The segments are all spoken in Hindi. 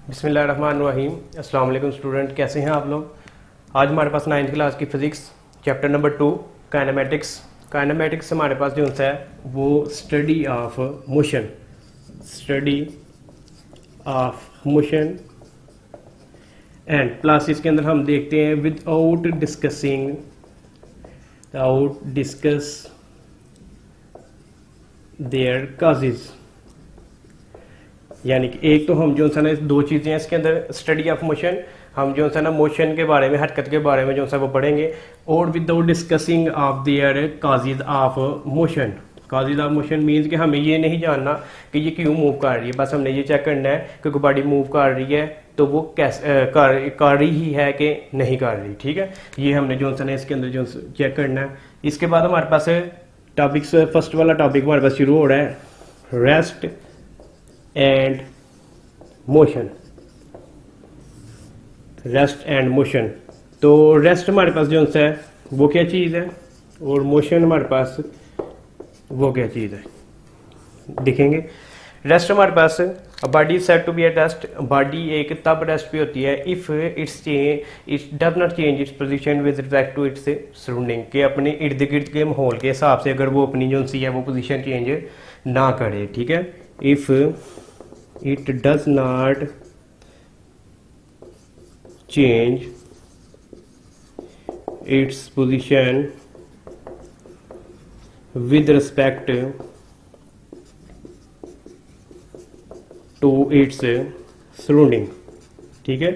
बिस्मिल्लाहिर्रहमानिर्रहीम। अस्सलाम वालेकुम स्टूडेंट, कैसे हैं आप लोग। आज हमारे पास 9th क्लास की physics chapter number 2 kinematics. Kinematics हमारे पास जो सा है वो study of motion, study of motion and plus इसके अंदर हम देखते हैं विदाउट डिस्कस देयर काजेज़। यानी कि एक तो हम जो सा ना दो चीज़ें हैं इसके अंदर स्टडी ऑफ मोशन, हम जो सा ना मोशन के बारे में, हरकत के बारे में जो सा वो पढ़ेंगे, और without discussing of their causes of motion. Causes of motion means कि हमें ये नहीं जानना कि ये क्यों मूव कर रही है, बस हमने ये चेक करना है कि कोई बॉडी मूव कर रही है तो वो कैसे कर रही ही है कि नहीं कर रही। ठीक है, ये हमने जो सा ना इसके अंदर जो चेक करना है। इसके बाद हमारे पास टॉपिक्स, फर्स्ट वाला टॉपिक हमारे पास शुरू हो रहा है, rest and motion. Rest and motion, तो रेस्ट हमारे पास जो है वो क्या चीज़ है और मोशन हमारे पास वो क्या चीज़ है, देखेंगे। रेस्ट हमारे पास body set to be at rest. Body एक तब रेस्ट पे होती है if it's does not change its position with respect to its surrounding, के अपने इर्द गिर्द के माहौल के हिसाब से अगर वो अपनी जो सी है वो पोजीशन चेंज ना करे। ठीक है, if it does not change its position with respect to its surrounding। ठीक है,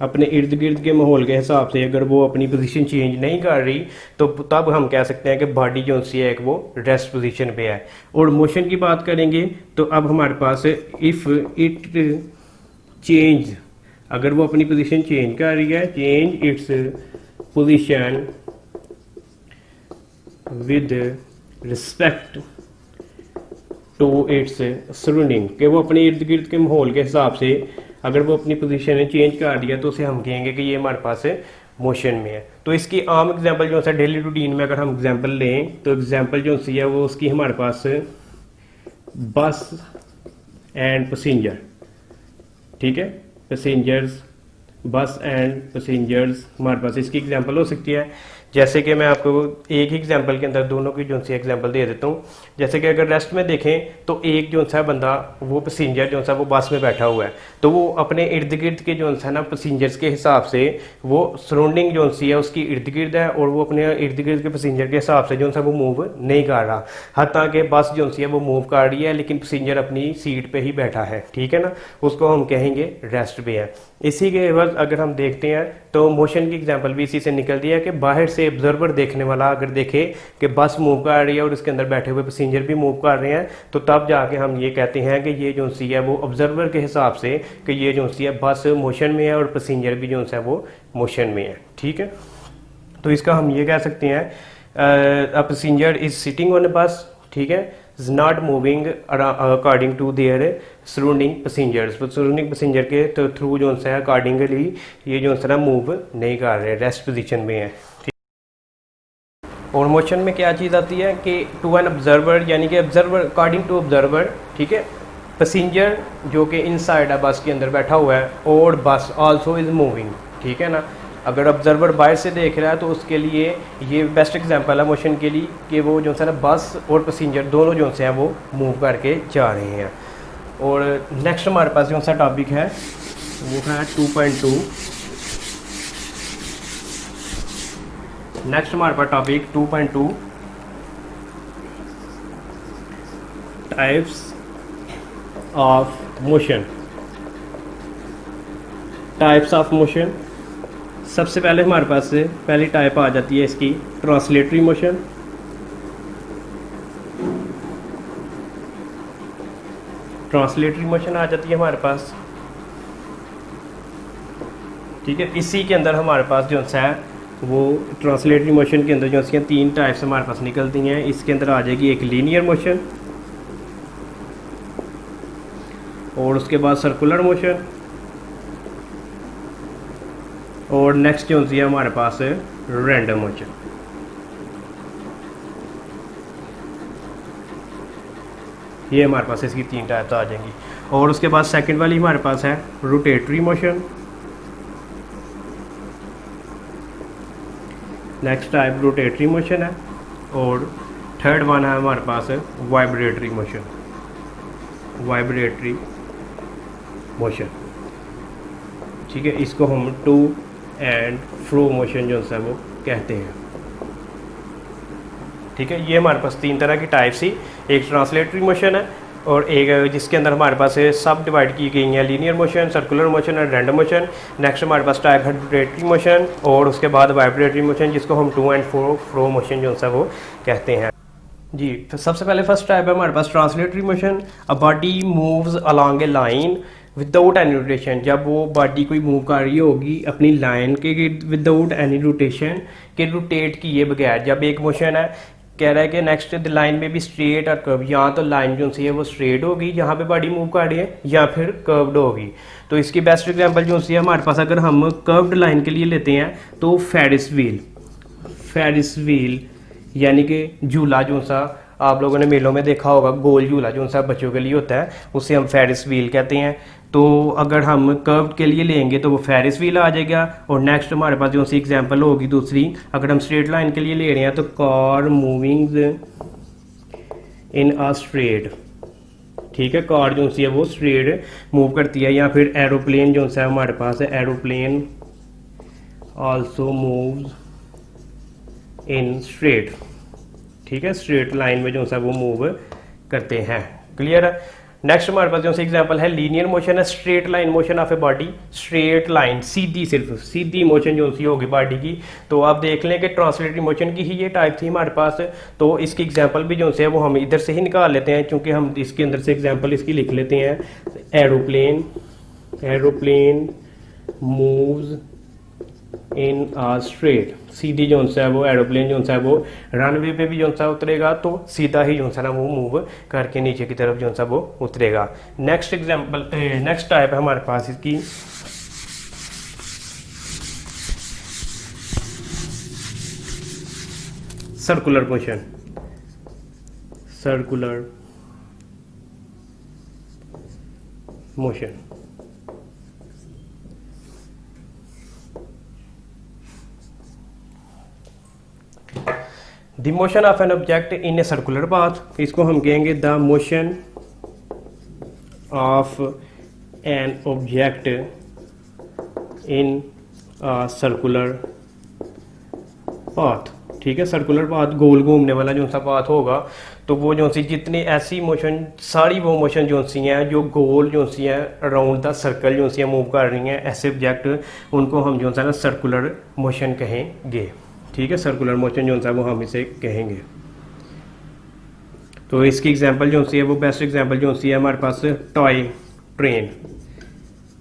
अपने इर्द गिर्द के माहौल के हिसाब से अगर वो अपनी पोजीशन चेंज नहीं कर रही तो तब हम कह सकते हैं कि बॉडी जो सी है एक वो रेस्ट पोजीशन पे है। और मोशन की बात करेंगे तो अब हमारे पास इफ़ इट चेंज, अगर वो अपनी पोजीशन चेंज कर रही है, change its position with respect to its surrounding, कि वो अपने इर्द गिर्द के माहौल के हिसाब से अगर वो अपनी पोजीशन चेंज कर दिया तो उसे हम कहेंगे कि ये हमारे पास मोशन में है। तो इसकी आम एग्जांपल जो है डेली रूटीन में अगर हम एग्जांपल लें तो एग्जांपल जो सी है वो उसकी हमारे पास बस एंड पैसेंजर। ठीक है, पैसेंजर्स, बस एंड पैसेंजर्स हमारे पास इसकी एग्जांपल हो सकती है। जैसे कि मैं आपको एक ही एग्जांपल के अंदर दोनों की जो सी एग्जांपल दे देता हूँ। जैसे कि अगर रेस्ट में देखें तो एक जो सा बंदा, वो पैसेंजर जो सा वो बस में बैठा हुआ है, तो वो अपने इर्द गिर्द के जो सा ना पैसेंजर्स के हिसाब से वो सराउंडिंग जो सी है उसकी इर्द गिर्द है, और वो अपने इर्द गिर्द के पैसेंजर के हिसाब से जो सा वो मूव नहीं कर रहा। हत्ता कि बस जो सी है वो मूव कर रही है लेकिन पैसेंजर अपनी सीट पर ही बैठा है। ठीक है ना, उसको हम कहेंगे रेस्ट पे है। इसी के एवज अगर हम देखते हैं तो मोशन की एग्जांपल भी इसी से निकलती है कि बाहर से ऑब्जर्वर देखने वाला अगर देखे कि बस मूव कर रही है और उसके अंदर बैठे हुए पैसेंजर भी मूव कर रहे हैं, तो तब जाके हम ये कहते हैं कि ये जो सी है वो ऑब्जर्वर के हिसाब से कि ये जो सी है बस मोशन में है और पैसेंजर भी जो है वो मोशन में है। ठीक है, तो इसका हम ये कह सकते हैं a passenger is sitting on a bus, ठीक है, is not moving according to their surrounding passengers. तो सराउंडिंग पैसेंजर के तो थ्रू जो है अकॉर्डिंगली ये जो है मूव नहीं कर रहे, रेस्ट पोजीशन में है। और मोशन में क्या चीज़ आती है कि टू एन ऑब्जर्वर, यानी कि ऑब्जर्वर अकॉर्डिंग टू ऑब्जर्वर। ठीक है, पैसेंजर जो कि इनसाइड है बस के अंदर बैठा हुआ है और बस आल्सो इज मूविंग। ठीक है ना, अगर ऑब्जर्वर बाहर से देख रहा है तो उसके लिए ये बेस्ट एग्जांपल है मोशन के लिए कि वो जो है ना बस और पैसेंजर दोनों जो से हैं वो मूव करके जा रहे हैं। और नेक्स्ट हमारे पास जो सा टॉपिक है वो है 2.2। नेक्स्ट हमारे पास topic 2.2 types of motion. Types of motion, सबसे पहले हमारे पास पहली टाइप आ जाती है इसकी ट्रांसलेटरी मोशन। ट्रांसलेटरी मोशन आ जाती है हमारे पास। ठीक है, इसी के अंदर हमारे पास जो है वो ट्रांसलेटरी मोशन के अंदर जो है 3 टाइप्स हमारे पास निकलती हैं। इसके अंदर आ जाएगी एक लीनियर मोशन, और उसके बाद सर्कुलर मोशन, और नेक्स्ट जो है हमारे पास रैंडम मोशन। ये हमारे पास इसकी 3 टाइप्स आ जाएंगी। और उसके बाद सेकंड वाली हमारे पास है rotatory motion. Next type rotatory motion है। और थर्ड वन है हमारे पास वाइब्रेटरी मोशन। वाइब्रेटरी मोशन, ठीक है, इसको हम टू एंड फ्रो मोशन जो है वो कहते हैं। ठीक है, ये हमारे पास 3 तरह की टाइप्स थी। एक ट्रांसलेटरी मोशन है और एक जिसके अंदर हमारे पास सब डिवाइड की गई हैं लीनियर मोशन, सर्कुलर मोशन और रैंडम मोशन। नेक्स्ट हमारे पास टाइप है रोटेटरी मोशन और उसके बाद वाइब्रेटरी मोशन जिसको हम टू एंड फ्रो मोशन जो है वो कहते हैं। जी, तो सबसे पहले फर्स्ट टाइप है हमारे पास translatory motion. A body moves along a line without any rotation. जब वो बॉडी कोई मूव कर रही होगी अपनी लाइन के विदाउट एनी रोटेशन के रोटेट किए बगैर, जब एक मोशन है कह रहा है कि नेक्स्ट द लाइन में भी स्ट्रेट और कर्व, यहाँ तो लाइन जो सी है वो स्ट्रेट होगी जहाँ पे बॉडी मूव कर रही है, या फिर कर्व्ड होगी। तो इसकी बेस्ट एग्जांपल जो सी है हमारे पास, अगर हम कर्व्ड लाइन के लिए लेते हैं तो फेरिस व्हील यानी कि झूला जो सा आप लोगों ने मेलों में देखा होगा, गोल झूला जो सा बच्चों के लिए होता है, उसे हम फेरिस व्हील कहते हैं। तो अगर हम कर्व के लिए लेंगे तो वो फेरिस व्हील आ जाएगा। और नेक्स्ट हमारे पास जो सी एग्जांपल होगी दूसरी, अगर हम स्ट्रेट लाइन के लिए ले रहे हैं तो car moving in a straight, ठीक है, कार जो सी है वो स्ट्रेट मूव करती है। या फिर एरोप्लेन जो सा हमारे पास है, aeroplane also moves in straight, ठीक है, स्ट्रेट लाइन में जो सा वो मूव करते हैं। क्लियर है। नेक्स्ट हमारे पास जो सा एग्जांपल है लीनियर मोशन है, straight line motion of a body, straight line सीधी, सिर्फ सीधी मोशन जो सी होगी बॉडी की। तो आप देख लें कि ट्रांसलेटरी मोशन की ही ये टाइप थी हमारे पास। तो इसकी एग्जांपल भी जो है वो हम इधर से ही निकाल लेते हैं, क्योंकि हम इसके अंदर से एग्जांपल इसकी लिख लेते हैं। Aeroplane moves in a straight, सीधी जो है वो एरोप्लेन जो है वो रनवे पे भी जो है उतरेगा तो सीधा ही जो है ना वो मूव करके नीचे की तरफ जो है वो उतरेगा। नेक्स्ट एग्जांपल, नेक्स्ट टाइप है हमारे पास इसकी circular motion. Circular motion, the motion of an object in a circular path, इसको हम कहेंगे the motion of an object in circular path, ठीक है। सर्कुलर पाथ गोल घूमने वाला जो सा पाथ होगा, तो वो जो सी जितनी ऐसी मोशन, सारी वो मोशन जो सी हैं जो गोल जो सी हैं अराउंड द सर्कल जो सी मूव कर रही हैं, ऐसे ऑब्जेक्ट उनको हम जो सा ना सर्कुलर मोशन कहेंगे, ठीक है। सर्कुलर मोशन जो है वो हम इसे कहेंगे। तो इसकी एग्जांपल जो सी है वो बेस्ट एग्जांपल जो सी है हमारे पास टॉय ट्रेन,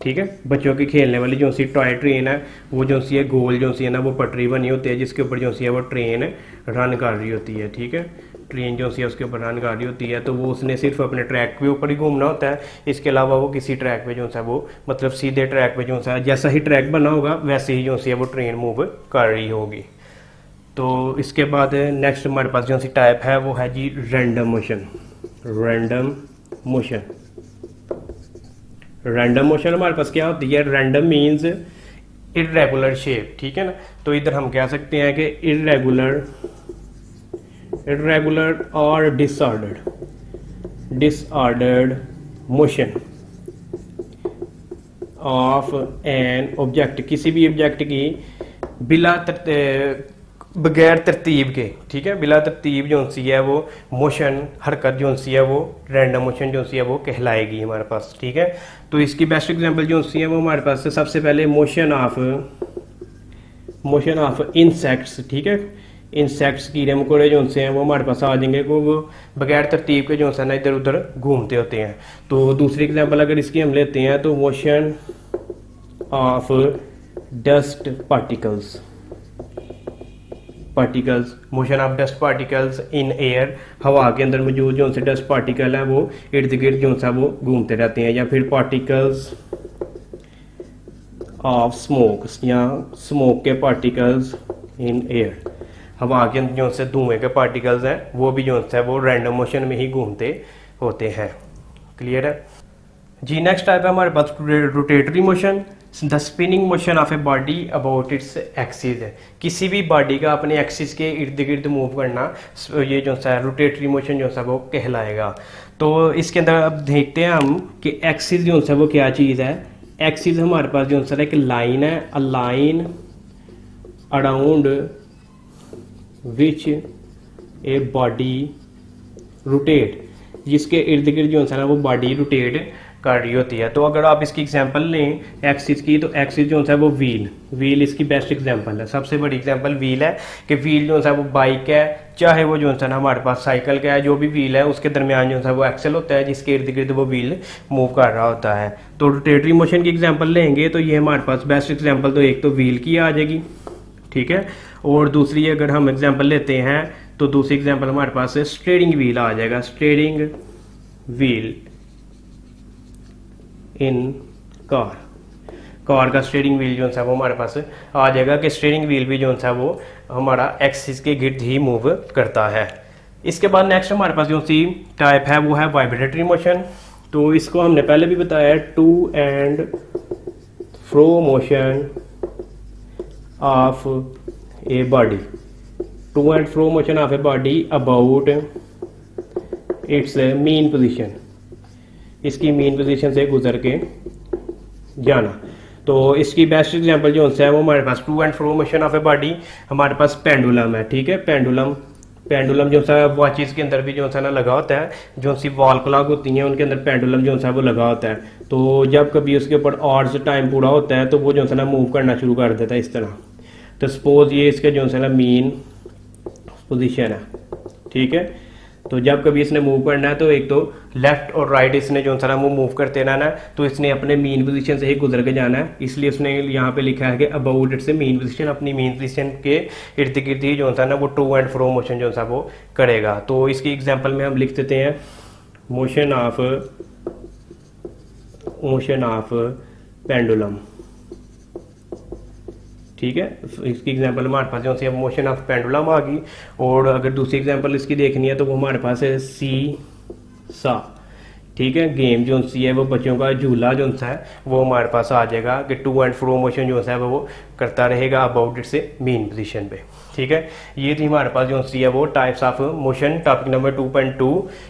ठीक है, बच्चों की खेलने वाली जो सी टॉय ट्रेन है, वो जो सी है गोल जो सी है ना वो पटरी बनी होती है जिसके ऊपर जो सी है वो ट्रेन रन कर रही होती है, ठीक है। ट्रेन जो सी है उसके ऊपर रन कर रही होती है, तो वो उसने सिर्फ अपने ट्रैक के ऊपर ही घूमना होता है, इसके अलावा वो किसी ट्रैक पे जो सा वो मतलब सीधे ट्रैक पे जो सा जैसा ही ट्रैक बना होगा वैसे ही जो सी है वो ट्रेन मूव कर रही होगी। तो इसके बाद नेक्स्ट हमारे पास जो सी टाइप है वो है जी random motion. Random motion, random motion हमारे पास क्या होती है, रैंडम मीन्स इरेगुलर शेप, ठीक है ना। तो इधर हम कह सकते हैं कि इरेगुलर और disordered motion of an object, किसी भी ऑब्जेक्ट की बगैर तरतीब के, ठीक है, बिला तरतीब जो सी है वो मोशन हरकत जो सी है वो रैंडम मोशन जो सी है वो कहलाएगी हमारे पास, ठीक है। तो इसकी बेस्ट एग्जांपल जो सी है वो हमारे पास सबसे पहले मोशन ऑफ इंसेक्ट्स, ठीक है। इंसेक्ट्स कीड़े मकोड़े जो से हैं वो हमारे पास आ जाएंगे, वो बगैर तरतीब के जो है ना इधर उधर घूमते होते हैं। तो दूसरी एग्जांपल अगर इसकी हम लेते हैं तो motion of dust particles, motion of dust particles in air, हवा के अंदर मौजूद जो से डस्ट पार्टिकल है वो इर्द गिर्द जो सा वो घूमते रहते हैं। या फिर पार्टिकल्स ऑफ स्मोक, या स्मोक के पार्टिकल्स इन एयर, हवा के अंदर जो से धुएं के पार्टिकल्स हैं वो भी जो है वो रैंडम मोशन में ही घूमते होते हैं। क्लियर है जी। नेक्स्ट टाइप है हमारे पास rotatory motion, the spinning motion of a body about its axis है। किसी भी बॉडी का अपने एक्सिस के इर्द गिर्द मूव करना, ये जो सा रोटेटरी मोशन जो सा वो कहलाएगा। तो इसके अंदर अब देखते हैं हम कि एक्सिस जो सा वो क्या चीज़ है। एक्सिस हमारे पास जो सा एक लाइन है, a line around which a body rotate, जिसके इर्द गिर्द जो है ना वो बॉडी रोटेट कर रही होती है। तो अगर आप इसकी एग्जांपल लें एक्सिस की, तो एक्सिस जो है वो व्हील इसकी बेस्ट एग्जांपल है। सबसे बड़ी एग्जांपल व्हील है कि व्हील जो है वो बाइक है, चाहे वो जो है ना हमारे पास साइकिल का है, जो भी व्हील है उसके दरमियान जो है वो एक्सेल होता है, जिसके इर्द गिर्द वो व्हील मूव कर रहा होता है। तो रोटेटरी मोशन की एग्जाम्पल लेंगे तो ये हमारे पास बेस्ट एग्जाम्पल तो एक तो व्हील की आ जाएगी, ठीक है। और दूसरी अगर हम एग्जाम्पल लेते हैं तो दूसरी एग्जाम्पल हमारे पास स्टीयरिंग व्हील आ जाएगा, स्टीयरिंग व्हील इन कार का स्टीयरिंग व्हील जो है वो हमारे पास आ जाएगा कि स्टीयरिंग व्हील भी जो है वो हमारा एक्सिस के गिर्द ही मूव करता है। इसके बाद नेक्स्ट हमारे पास जो सी टाइप है वो है वाइब्रेटरी मोशन। तो इसको हमने पहले भी बताया, to and fro motion of a body, to and fro motion of a body about its mean position, इसकी मीन पोजीशन से गुजर के जाना। तो इसकी बेस्ट एग्जांपल जो है वो हमारे पास to and fro motion of a body, हमारे पास पेंडुलम है, ठीक है। पेंडुलम जो है वॉचेस के अंदर भी जो है ना लगा होता है, जो सी वॉल क्लॉक होती हैं उनके अंदर पेंडुलम जो है वो लगा होता है। तो जब कभी उसके ऊपर ऑर्स टाइम पूरा होता है तो वो जो है ना मूव करना शुरू कर देता है इस तरह। तो सपोज ये इसके जो है ना मीन पोजीशन है, ठीक है। तो जब कभी इसने मूव करना है तो एक तो लेफ्ट और राइट इसने जो है ना वो मूव करते रहना है, तो इसने अपने मीन पोजीशन से ही गुजर के जाना है। इसलिए उसने यहाँ पे लिखा है कि अबाउट इट से मीन पोजीशन, अपनी मीन पोजीशन के इर्द गिर्द ही जो है ना वो टू एंड फ्रो मोशन जो है वो करेगा। तो इसकी एग्जाम्पल में हम लिख देते हैं मोशन ऑफ पेंडुलम, ठीक है। इसकी एग्जांपल हमारे पास जो है मोशन ऑफ पेंडुलम आ गई। और अगर दूसरी एग्जांपल इसकी देखनी है तो वो हमारे पास है सी सा, ठीक है। गेम जो सी है वो बच्चों का झूला जो है वो हमारे पास आ जाएगा कि टू एंड फ्रो मोशन जो है वो करता रहेगा अबाउट इट से मीन पोजीशन पे, ठीक है। ये थी हमारे पास जो सी है वो types of motion, topic number 2.2।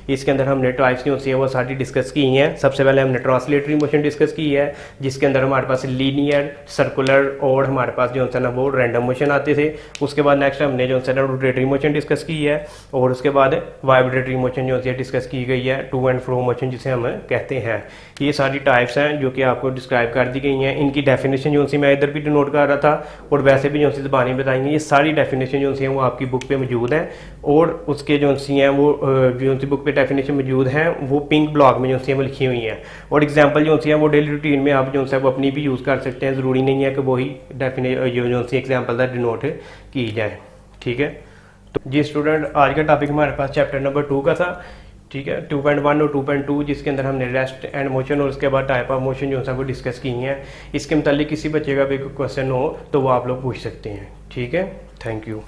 इसके अंदर हमने टाइप्स जो सी है वो सारी डिस्कस की हैं। सबसे पहले हमने ट्रांसलेटरी मोशन डिस्कस की है, जिसके अंदर हमारे पास लीनियर, सर्कुलर और हमारे पास जो है ना वो रैंडम मोशन आते थे। उसके बाद नेक्स्ट हमने जो है ना रोटेटरी मोशन डिस्कस की है, और उसके बाद वाइब्रेटरी मोशन जो है डिस्कस की गई है, टू एंड फ्रो मोशन जिसे हम कहते हैं। ये सारी टाइप्स हैं जो कि आपको डिस्क्राइब कर दी गई हैं। इनकी डेफिनेशन जो सी मैं इधर भी नोट कर रहा था, और वैसे भी जो सी ज़बानी बताएंगे। ये सारी डेफिनेशन जो सी हैं वो आपकी बुक पे मौजूद हैं, और उसके जो सी हैं वो जो सी बुक पे डेफिनेशन मौजूद हैं वो पिंक ब्लॉक में जो सी हैं वो लिखी हुई हैं। और एग्जांपल जो सी हैं वो डेली रूटीन में आप जो है वो अपनी भी यूज़ कर सकते हैं। ज़रूरी नहीं है कि वही जो सी एग्जाम्पल डिनोट की जाए, ठीक है। तो जी स्टूडेंट, आज का टॉपिक हमारे पास चैप्टर नंबर 2 का था, ठीक है। 2.1 और 2.2 जिसके अंदर हमने रेस्ट एंड मोशन और उसके बाद टाइप ऑफ मोशन जो है वो डिस्कस की हैं। इसके मतलब किसी बच्चे का भी कोई क्वेश्चन हो तो वो आप लोग पूछ सकते हैं, ठीक है। Thank you.